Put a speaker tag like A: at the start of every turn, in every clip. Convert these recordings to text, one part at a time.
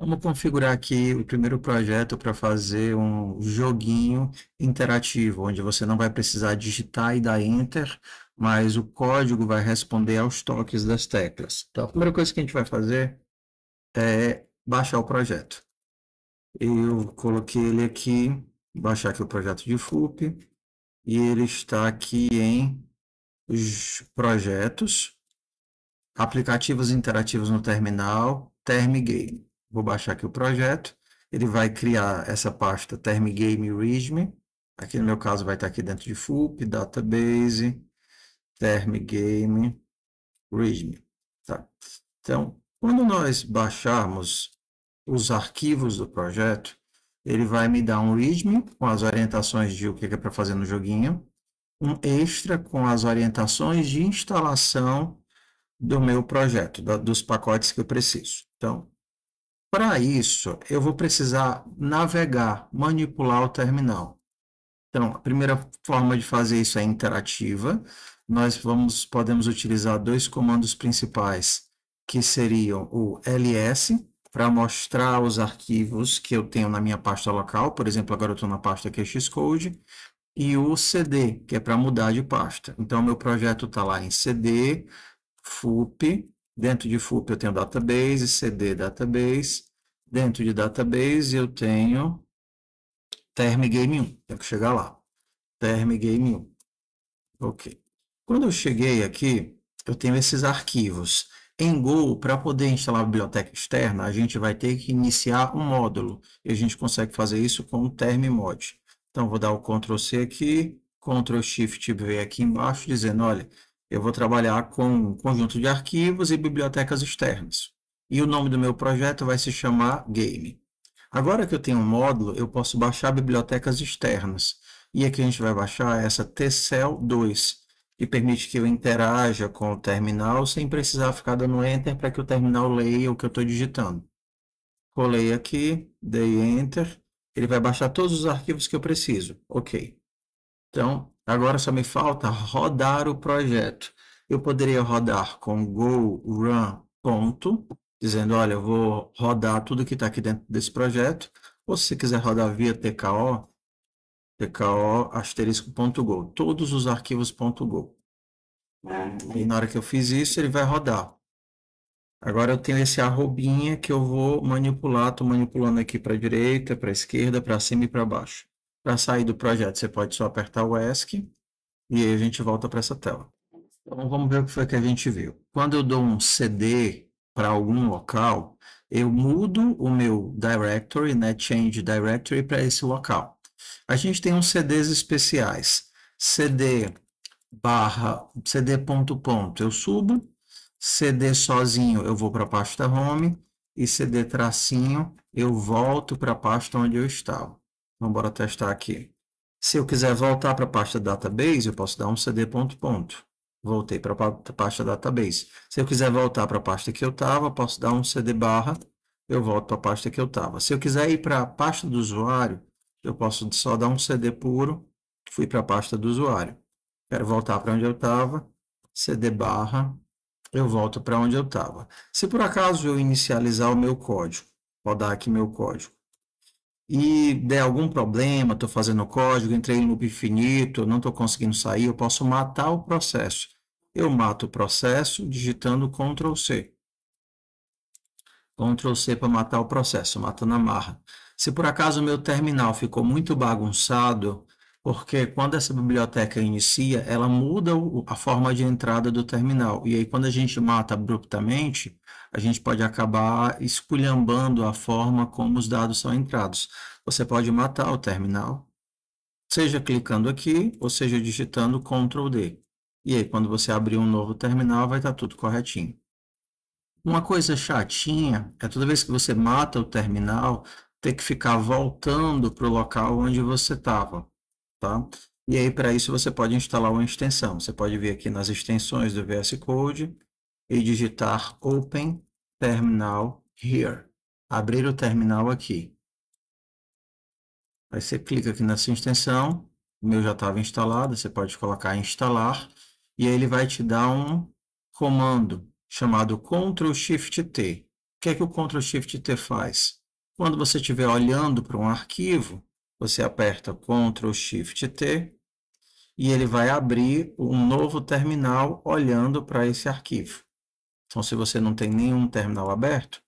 A: Vamos configurar aqui o primeiro projeto para fazer um joguinho interativo, onde você não vai precisar digitar e dar Enter, mas o código vai responder aos toques das teclas. Então, a primeira coisa que a gente vai fazer é baixar o projeto. Eu coloquei ele aqui, baixar aqui o projeto de FUP, e ele está aqui em projetos, aplicativos interativos no terminal, Termgame. Vou baixar aqui o projeto. Ele vai criar essa pasta Termgame README. Aqui no meu caso vai estar aqui dentro de FUP, Database, Termgame README. Tá. Então, quando nós baixarmos os arquivos do projeto, ele vai me dar um README com as orientações de o que é para fazer no joguinho, um extra com as orientações de instalação do meu projeto, dos pacotes que eu preciso. Então, para isso, eu vou precisar navegar, manipular o terminal. Então, a primeira forma de fazer isso é interativa. Nós podemos utilizar dois comandos principais, que seriam o ls, para mostrar os arquivos que eu tenho na minha pasta local. Por exemplo, agora eu estou na pasta aqui Xcode. E o cd, que é para mudar de pasta. Então, meu projeto está lá em cd, FUP, dentro de FUP eu tenho database, cd database, dentro de database eu tenho Termgame 1, tenho que chegar lá, Termgame 1, ok. Quando eu cheguei aqui, eu tenho esses arquivos. Em Go, para poder instalar a biblioteca externa, a gente vai ter que iniciar um módulo, e a gente consegue fazer isso com o termmod. Então, vou dar o Ctrl C aqui, Ctrl Shift V aqui embaixo, dizendo, olha, eu vou trabalhar com um conjunto de arquivos e bibliotecas externas. E o nome do meu projeto vai se chamar Game. Agora que eu tenho um módulo, eu posso baixar bibliotecas externas. E aqui a gente vai baixar essa tcell2, que permite que eu interaja com o terminal sem precisar ficar dando Enter para que o terminal leia o que eu estou digitando. Colei aqui, dei Enter, ele vai baixar todos os arquivos que eu preciso. Ok. Então, agora só me falta rodar o projeto. Eu poderia rodar com go run ponto, dizendo, olha, eu vou rodar tudo que está aqui dentro desse projeto. Ou se você quiser rodar via tko asterisco.go, todos os arquivos .go. E na hora que eu fiz isso, ele vai rodar. Agora eu tenho esse arrobinha que eu vou manipular, estou manipulando aqui para a direita, para a esquerda, para cima e para baixo. Para sair do projeto, você pode só apertar o ESC e aí a gente volta para essa tela. Então vamos ver o que foi que a gente viu. Quando eu dou um CD para algum local, eu mudo o meu directory, né, change directory para esse local. A gente tem uns CDs especiais. CD barra CD ponto, eu subo. CD sozinho eu vou para a pasta home. E CD tracinho eu volto para a pasta onde eu estava. Então, bora testar aqui. Se eu quiser voltar para a pasta database, eu posso dar um CD ponto. Voltei para a pasta database. Se eu quiser voltar para a pasta que eu estava, posso dar um CD barra, eu volto para a pasta que eu estava. Se eu quiser ir para a pasta do usuário, eu posso só dar um CD puro, fui para a pasta do usuário. Quero voltar para onde eu estava, CD barra, eu volto para onde eu estava. Se por acaso eu inicializar o meu código, rodar aqui meu código, e der algum problema, estou fazendo código, entrei em loop infinito, não estou conseguindo sair, eu posso matar o processo. Eu mato o processo digitando Ctrl C. Ctrl C para matar o processo, mata na marra. Se por acaso o meu terminal ficou muito bagunçado, porque quando essa biblioteca inicia, ela muda a forma de entrada do terminal. E aí, quando a gente mata abruptamente, a gente pode acabar esculhambando a forma como os dados são entrados. Você pode matar o terminal, seja clicando aqui, ou seja digitando Ctrl D. E aí, quando você abrir um novo terminal, vai estar tudo corretinho. Uma coisa chatinha é toda vez que você mata o terminal, ter que ficar voltando para o local onde você estava. Tá? E aí, para isso, você pode instalar uma extensão. Você pode vir aqui nas extensões do VS Code e digitar Open Terminal Here. Abrir o terminal aqui. Aí você clica aqui nessa extensão. O meu já estava instalado. Você pode colocar instalar. E aí ele vai te dar um comando chamado Ctrl Shift T, que é que o Ctrl Shift T faz? Quando você estiver olhando para um arquivo, você aperta Ctrl Shift T e ele vai abrir um novo terminal olhando para esse arquivo. Então, se você não tem nenhum terminal aberto,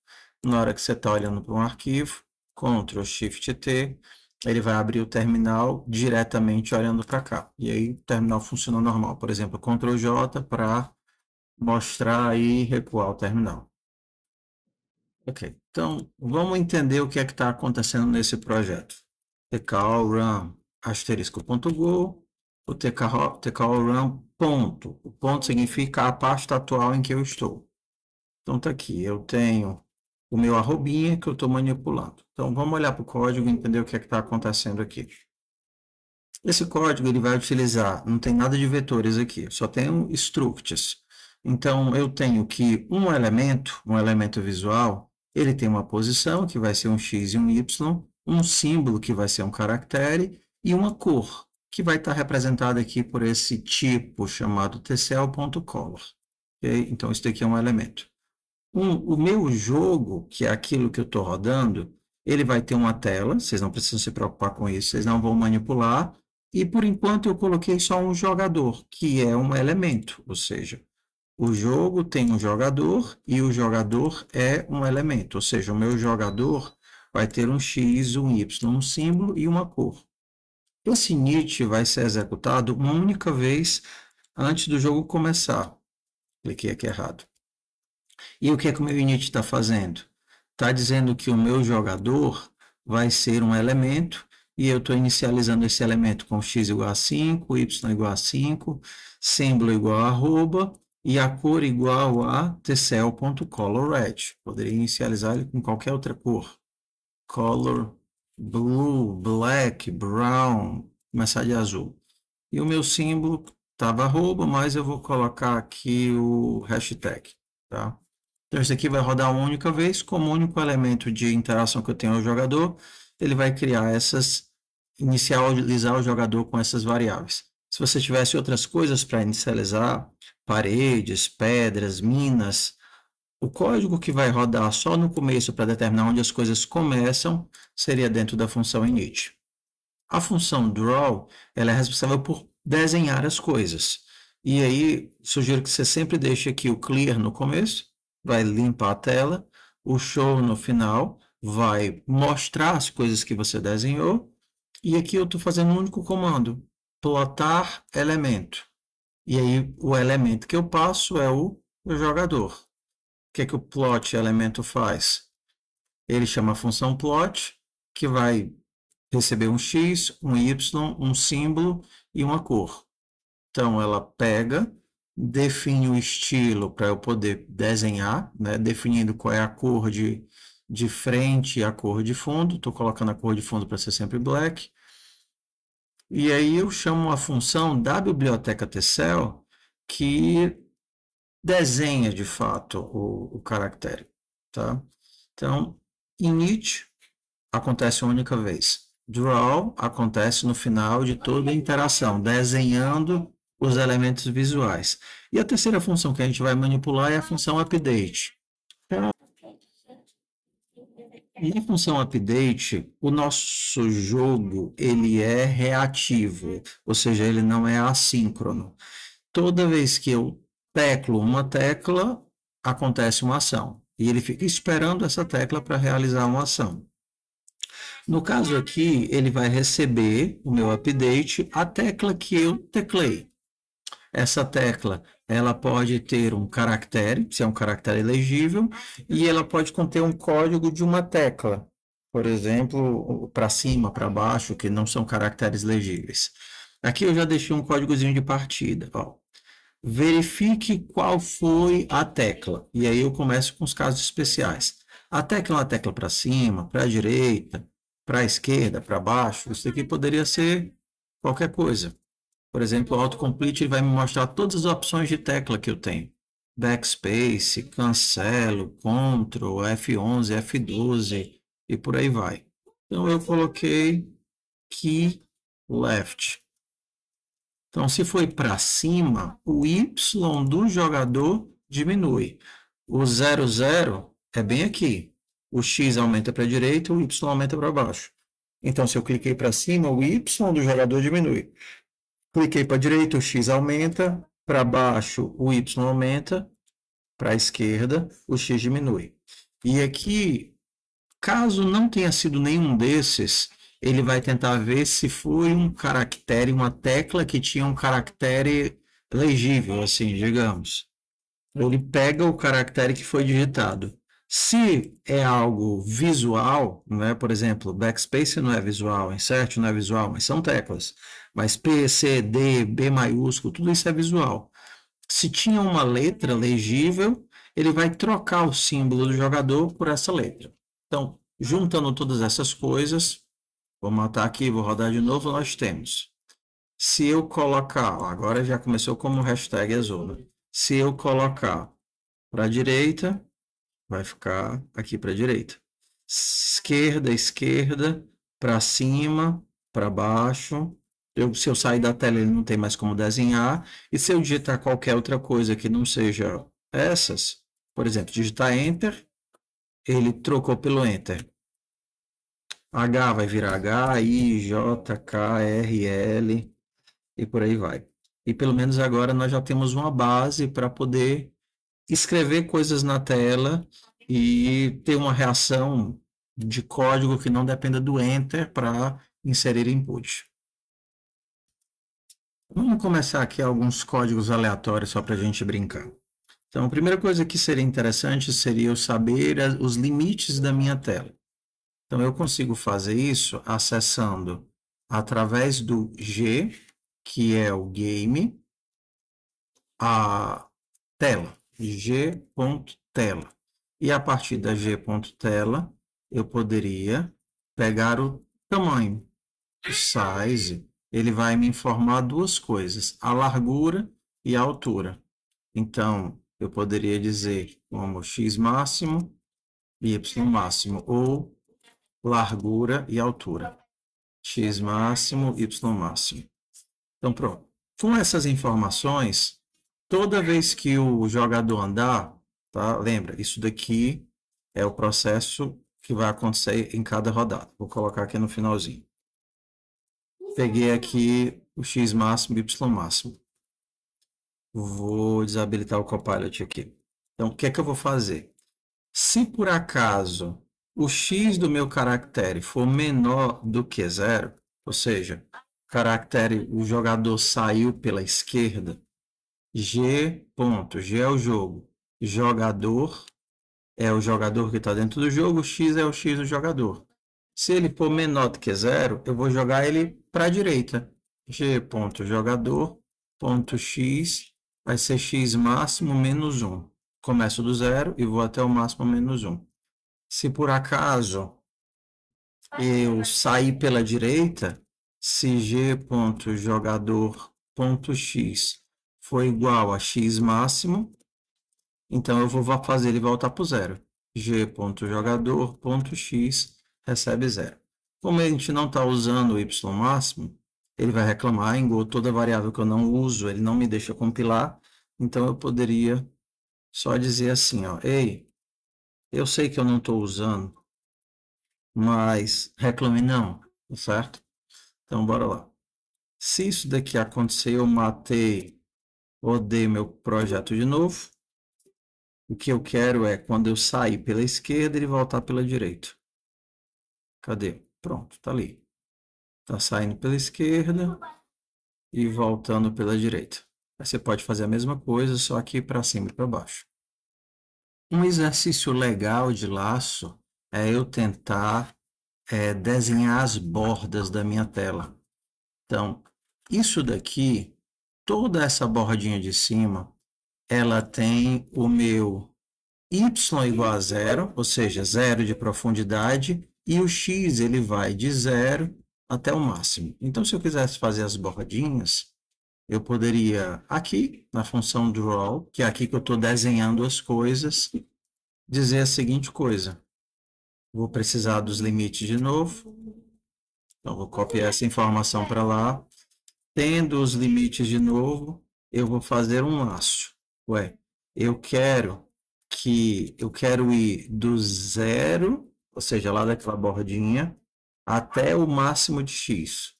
A: na hora que você está olhando para um arquivo, Ctrl Shift T, ele vai abrir o terminal diretamente olhando para cá. E aí o terminal funciona normal. Por exemplo, Ctrl J para mostrar e recuar o terminal. Ok, então vamos entender o que é que está acontecendo nesse projeto. tcl-run *.go, o tcl-run ponto. O ponto significa a pasta atual em que eu estou. Então está aqui, eu tenho o meu arrobinha que eu estou manipulando. Então vamos olhar para o código e entender o que é que está acontecendo aqui. Esse código ele vai utilizar, não tem nada de vetores aqui, só tem structs. Então eu tenho que um elemento visual, ele tem uma posição que vai ser um X e um Y, um símbolo que vai ser um caractere e uma cor que vai estar representada aqui por esse tipo chamado tcl.color. Okay? Então isso daqui é um elemento. O meu jogo, que é aquilo que eu estou rodando, ele vai ter uma tela, vocês não precisam se preocupar com isso, vocês não vão manipular, e por enquanto eu coloquei só um jogador, que é um elemento, ou seja, o jogo tem um jogador e o jogador é um elemento, ou seja, o meu jogador vai ter um X, um Y, um símbolo e uma cor. Esse init vai ser executado uma única vez antes do jogo começar. Cliquei aqui errado. E o que é que o meu init está fazendo? Está dizendo que o meu jogador vai ser um elemento e eu estou inicializando esse elemento com x igual a 5, y igual a 5, símbolo igual a arroba e a cor igual a tcl.colorRed. Poderia inicializar ele com qualquer outra cor. Color blue, black, brown, começar de azul. E o meu símbolo estava arroba, mas eu vou colocar aqui o hashtag, tá? Então, isso aqui vai rodar uma única vez, como único elemento de interação que eu tenho ao jogador, ele vai criar inicializar o jogador com essas variáveis. Se você tivesse outras coisas para inicializar, paredes, pedras, minas, o código que vai rodar só no começo para determinar onde as coisas começam, seria dentro da função init. A função draw, ela é responsável por desenhar as coisas. E aí, sugiro que você sempre deixe aqui o clear no começo, vai limpar a tela, o show no final vai mostrar as coisas que você desenhou, e aqui eu estou fazendo um único comando, plotar elemento. E aí o elemento que eu passo é o jogador. O que é que o plot elemento faz? Ele chama a função plot, que vai receber um X, um Y, um símbolo e uma cor. Então ela pega, define o estilo para eu poder desenhar, né? Definindo qual é a cor de frente e a cor de fundo. Estou colocando a cor de fundo para ser sempre black. E aí eu chamo a função da biblioteca tcl que desenha de fato o caractere. Tá? Então, init acontece uma única vez. Draw acontece no final de toda a interação, desenhando os elementos visuais. E a terceira função que a gente vai manipular é a função update. Na função update, o nosso jogo ele é reativo, ou seja, ele não é assíncrono. Toda vez que eu teclo uma tecla, acontece uma ação. E ele fica esperando essa tecla para realizar uma ação. No caso aqui, ele vai receber o meu update, a tecla que eu teclei. Essa tecla, ela pode ter um caractere, se é um caractere legível, e ela pode conter um código de uma tecla. Por exemplo, para cima, para baixo, que não são caracteres legíveis. Aqui eu já deixei um códigozinho de partida. Ó. Verifique qual foi a tecla. E aí eu começo com os casos especiais. A tecla é uma tecla para cima, para a direita, para a esquerda, para baixo. Isso aqui poderia ser qualquer coisa. Por exemplo, o autocomplete vai me mostrar todas as opções de tecla que eu tenho. Backspace, cancelo, Ctrl, F11, F12 e por aí vai. Então eu coloquei key left. Então se foi para cima, o Y do jogador diminui. O 00 é bem aqui. O x aumenta para a direita, o y aumenta para baixo. Então, se eu cliquei para cima, o y do jogador diminui. Cliquei para a direita, o x aumenta, para baixo, o y aumenta, para a esquerda, o x diminui. E aqui, caso não tenha sido nenhum desses, ele vai tentar ver se foi um caractere, uma tecla que tinha um caractere legível, assim, digamos. Ele pega o caractere que foi digitado. Se é algo visual, né? Por exemplo, backspace não é visual, insert não é visual, mas são teclas. Mas P, C, D, B maiúsculo, tudo isso é visual. Se tinha uma letra legível, ele vai trocar o símbolo do jogador por essa letra. Então, juntando todas essas coisas, vou matar aqui, vou rodar de novo, nós temos. Se eu colocar, agora já começou como hashtag azul, né? Se eu colocar para a direita, vai ficar aqui para a direita. Esquerda, esquerda, para cima, para baixo. Se eu sair da tela, ele não tem mais como desenhar. E se eu digitar qualquer outra coisa que não seja essas, por exemplo, digitar Enter, ele trocou pelo Enter. H vai virar H, I, J, K, R, L e por aí vai. E pelo menos agora nós já temos uma base para poder escrever coisas na tela e ter uma reação de código que não dependa do Enter para inserir input. Vamos começar aqui alguns códigos aleatórios só para a gente brincar. Então, a primeira coisa que seria interessante seria eu saber os limites da minha tela. Então, eu consigo fazer isso acessando através do G, que é o game, a tela, g.tela. E a partir da g.tela, eu poderia pegar o tamanho, o size. Ele vai me informar duas coisas, a largura e a altura. Então, eu poderia dizer como x máximo e y máximo, ou largura e altura. X máximo, y máximo. Então, pronto. Com essas informações, toda vez que o jogador andar, tá? Lembra, isso daqui é o processo que vai acontecer em cada rodada. Vou colocar aqui no finalzinho. Peguei aqui o x máximo e y máximo. Vou desabilitar o Copilot aqui. Então, o que é que eu vou fazer? Se por acaso o x do meu caractere for menor do que 0, ou seja, o jogador saiu pela esquerda, G é o jogo, jogador é o jogador que está dentro do jogo, x é o x do jogador. Se ele for menor do que 0, eu vou jogar ele para a direita. G.jogador.x vai ser x máximo menos 1. Começo do 0 e vou até o máximo menos 1. Se por acaso eu sair pela direita, se g.jogador.x for igual a x máximo, então eu vou fazer ele voltar para o 0. g.jogador.x recebe 0. Como a gente não está usando o y máximo, ele vai reclamar, toda variável que eu não uso, ele não me deixa compilar, então eu poderia só dizer assim, ó, ei, eu sei que eu não estou usando, mas reclame não, certo? Então, bora lá. Se isso daqui acontecer, eu odeio meu projeto de novo. O que eu quero é, quando eu sair pela esquerda, ele voltar pela direita. Cadê? Pronto, tá ali. Tá saindo pela esquerda e voltando pela direita. Aí você pode fazer a mesma coisa, só aqui para cima e para baixo. Um exercício legal de laço é eu tentar desenhar as bordas da minha tela. Então, isso daqui, toda essa bordinha de cima, ela tem o meu y igual a 0, ou seja, 0 de profundidade, e o x ele vai de 0 até o máximo. Então, se eu quisesse fazer as bordinhas, eu poderia, aqui, na função draw, que é aqui que eu estou desenhando as coisas, dizer a seguinte coisa. Vou precisar dos limites de novo. Então, vou copiar essa informação para lá. Tendo os limites de novo, eu vou fazer um laço. Ué, eu quero que eu quero ir do zero, ou seja, lá daquela bordinha, até o máximo de x.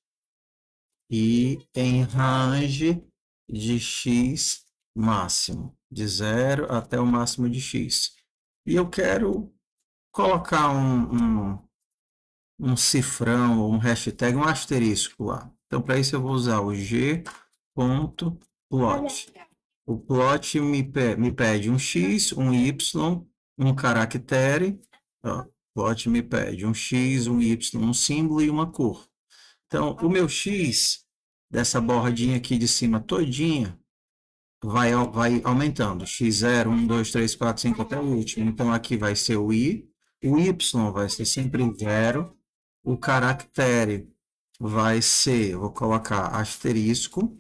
A: E em range de x máximo, de zero até o máximo de x. E eu quero colocar um cifrão, um hashtag, um asterisco lá. Então, para isso eu vou usar o g.plot. O plot me pede um x, um y, um caractere. Ó, plot me pede um x, um y, um símbolo e uma cor. Então, o meu x, dessa bordinha aqui de cima todinha, vai aumentando. X0, 1, 2, 3, 4, 5 até o último. Então, aqui vai ser o i. O y vai ser sempre 0. O caractere vai ser, vou colocar asterisco.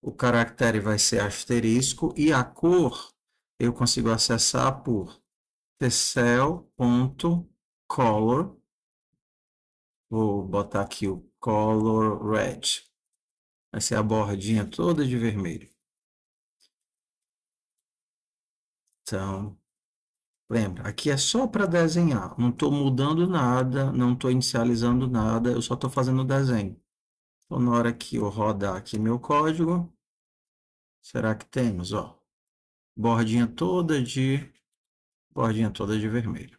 A: O caractere vai ser asterisco. E a cor eu consigo acessar por tcell.color. Vou botar aqui o color red. Vai ser a bordinha toda de vermelho. Então, lembra, aqui é só para desenhar. Não estou mudando nada, não estou inicializando nada, eu só estou fazendo o desenho. Então, na hora que eu rodar aqui meu código, será que temos, ó, bordinha toda de vermelho.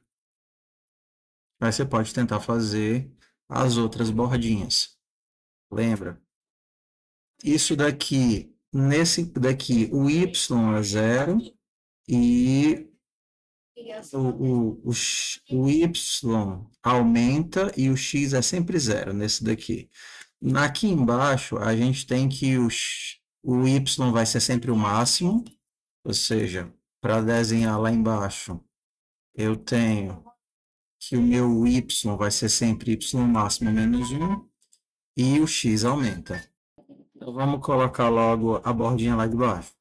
A: Aí você pode tentar fazer as outras bordinhas. Lembra? Isso daqui, nesse daqui, o y é 0 e o y aumenta e o x é sempre 0 nesse daqui. Aqui embaixo, a gente tem que o y vai ser sempre o máximo, ou seja, para desenhar lá embaixo, eu tenho que o meu y vai ser sempre y máximo menos 1 e o x aumenta. Então, vamos colocar logo a bordinha lá de baixo.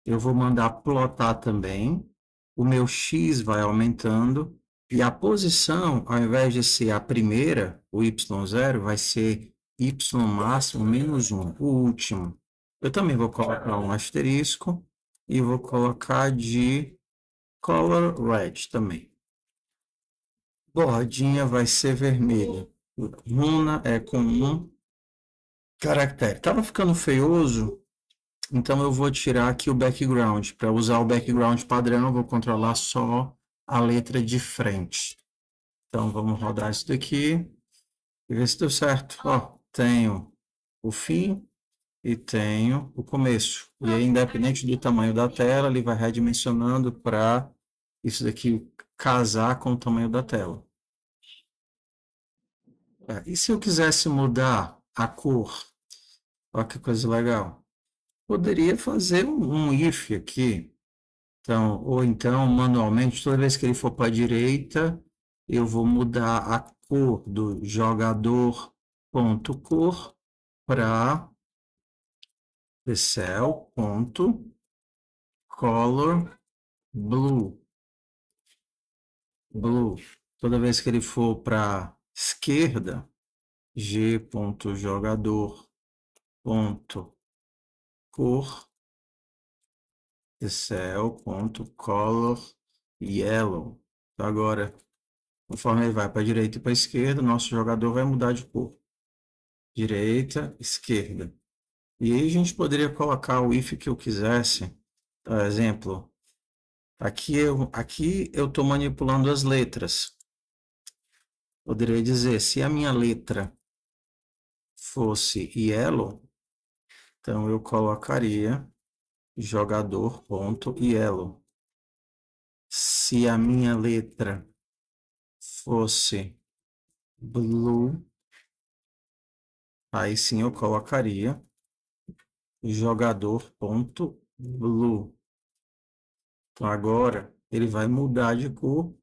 A: Eu vou mandar plotar também. O meu x vai aumentando. E a posição, ao invés de ser a primeira, o y0, vai ser y máximo menos 1, o último. Eu também vou colocar um asterisco e vou colocar de color red também. Bordinha vai ser vermelha. Runa é com um caractere. Estava ficando feioso, então eu vou tirar aqui o background. Para usar o background padrão, eu vou controlar só a letra de frente. Então vamos rodar isso daqui e ver se deu certo. Ó, tenho o fim e tenho o começo. E aí, independente do tamanho da tela, ele vai redimensionando para isso daqui casar com o tamanho da tela. E se eu quisesse mudar a cor? Olha que coisa legal. Poderia fazer um if aqui. Então, ou então, manualmente, toda vez que ele for para a direita, eu vou mudar a cor do jogador.cor para cell.color blue. Blue. Toda vez que ele for para a esquerda, g.jogador.cor cell.color yellow. Então, agora, conforme ele vai para a direita e para a esquerda, nosso jogador vai mudar de cor. Direita, esquerda. E aí a gente poderia colocar o if que eu quisesse. Por exemplo, aqui eu estou manipulando as letras. Poderia dizer, se a minha letra fosse yellow, então eu colocaria jogador.yellow. Se a minha letra fosse blue, aí sim eu colocaria jogador.blue. Então agora ele vai mudar de cor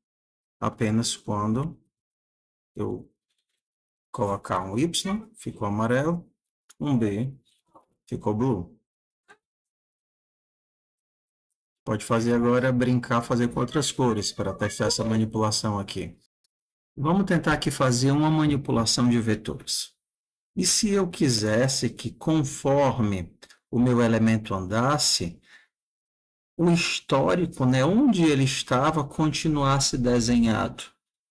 A: apenas quando eu colocar um Y, ficou amarelo, um B, ficou blue. Pode fazer agora, brincar, fazer com outras cores para testar essa manipulação aqui. Vamos tentar aqui fazer uma manipulação de vetores. E se eu quisesse que conforme o meu elemento andasse, o histórico, né, onde ele estava, continuasse desenhado.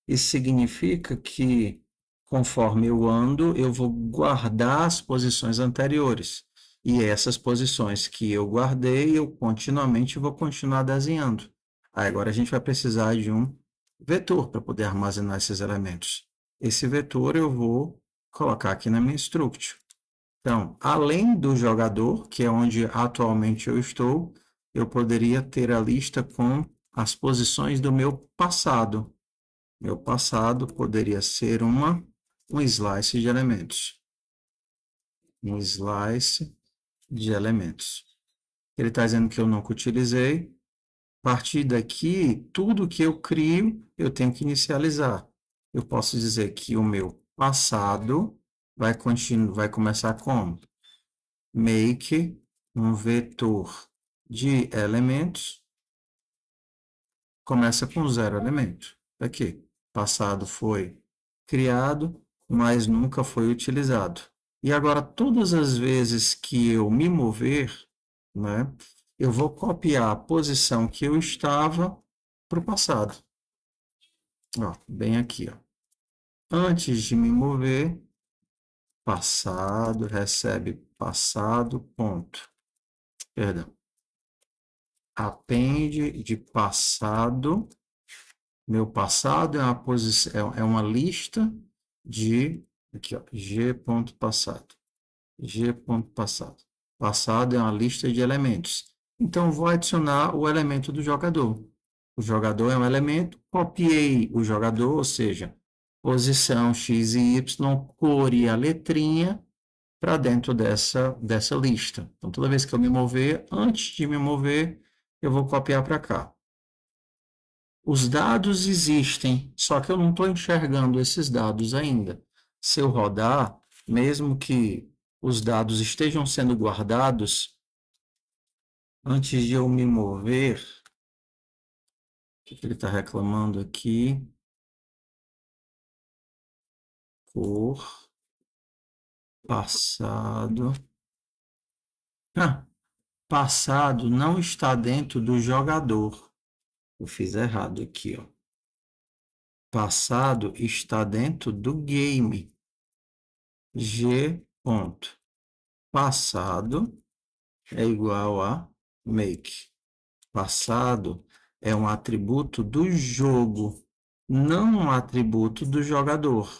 A: Isso significa que, conforme eu ando, eu vou guardar as posições anteriores. E essas posições que eu guardei, eu continuamente vou continuar desenhando. Aí agora a gente vai precisar de um vetor para poder armazenar esses elementos. Esse vetor eu vou colocar aqui na minha struct. Então, além do jogador, que é onde atualmente eu estou, eu poderia ter a lista com as posições do meu passado. Meu passado poderia ser um slice de elementos. Um slice de elementos. Ele está dizendo que eu nunca utilizei. A partir daqui, tudo que eu crio, eu tenho que inicializar. Eu posso dizer que o meu passado vai começar como? Make um vetor de elementos, começa com 0 elemento. Aqui, passado foi criado, mas nunca foi utilizado. E agora, todas as vezes que eu me mover, né, eu vou copiar a posição que eu estava para o passado. Ó, bem aqui. Ó. Antes de me mover, passado, recebe passado, ponto. Perdão. Append de passado. Meu passado é uma posição, é uma lista de aqui, ó, g.passado. G.passado. Passado é uma lista de elementos. Então vou adicionar o elemento do jogador. O jogador é um elemento, copiei o jogador, ou seja, posição x e y, cor e a letrinha para dentro dessa lista. Então toda vez que eu me mover, antes de me mover, eu vou copiar para cá. Os dados existem, só que eu não estou enxergando esses dados ainda. Se eu rodar, mesmo que os dados estejam sendo guardados, antes de eu me mover, o que ele está reclamando aqui? Cor, passado. Passado não está dentro do jogador. Eu fiz errado aqui, ó. Passado está dentro do game. G. Passado é igual a make. Passado é um atributo do jogo, não um atributo do jogador.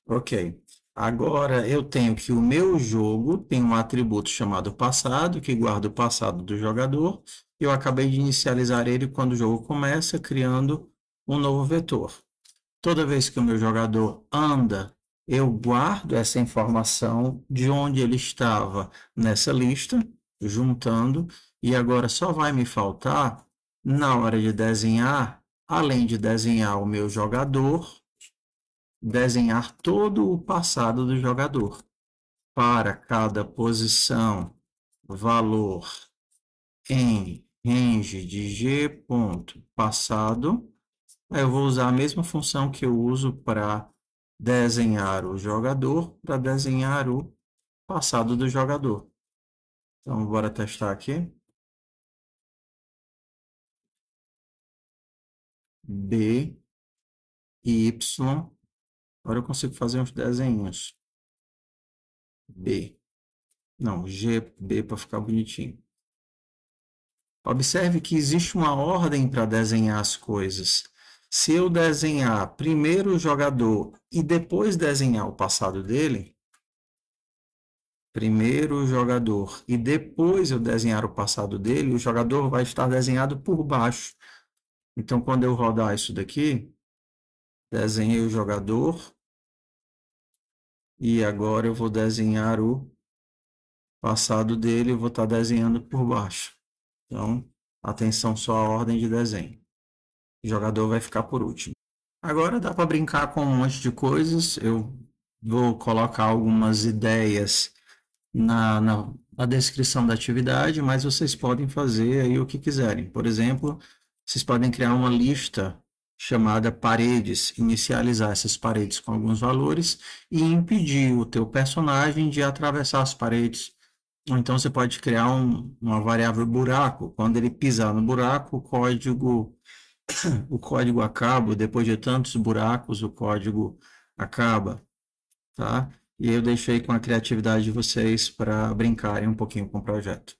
A: Ok. Agora eu tenho que o meu jogo tem um atributo chamado passado, que guarda o passado do jogador. Eu acabei de inicializar ele quando o jogo começa, criando um novo vetor. Toda vez que o meu jogador anda, eu guardo essa informação de onde ele estava nessa lista, juntando, e agora só vai me faltar, na hora de desenhar, além de desenhar o meu jogador, desenhar todo o passado do jogador. Para cada posição, valor em range de g.passado, eu vou usar a mesma função que eu uso para desenhar o jogador, para desenhar o passado do jogador. Então, bora testar aqui. B, Y. Agora eu consigo fazer uns desenhos. B. Não, G, B para ficar bonitinho. Observe que existe uma ordem para desenhar as coisas. Se eu desenhar primeiro o jogador e depois desenhar o passado dele, primeiro o jogador e depois eu desenhar o passado dele, o jogador vai estar desenhado por baixo. Então, quando eu rodar isso daqui, desenhei o jogador e agora eu vou desenhar o passado dele, eu vou estar desenhando por baixo. Então, atenção só à ordem de desenho. O jogador vai ficar por último. Agora dá para brincar com um monte de coisas. Eu vou colocar algumas ideias na descrição da atividade, mas vocês podem fazer aí o que quiserem. Por exemplo, vocês podem criar uma lista chamada paredes, inicializar essas paredes com alguns valores e impedir o teu personagem de atravessar as paredes. Ou então você pode criar uma variável buraco. Quando ele pisar no buraco, o código acaba. Depois de tantos buracos, o código acaba, tá? E eu deixei com a criatividade de vocês para brincarem um pouquinho com o projeto.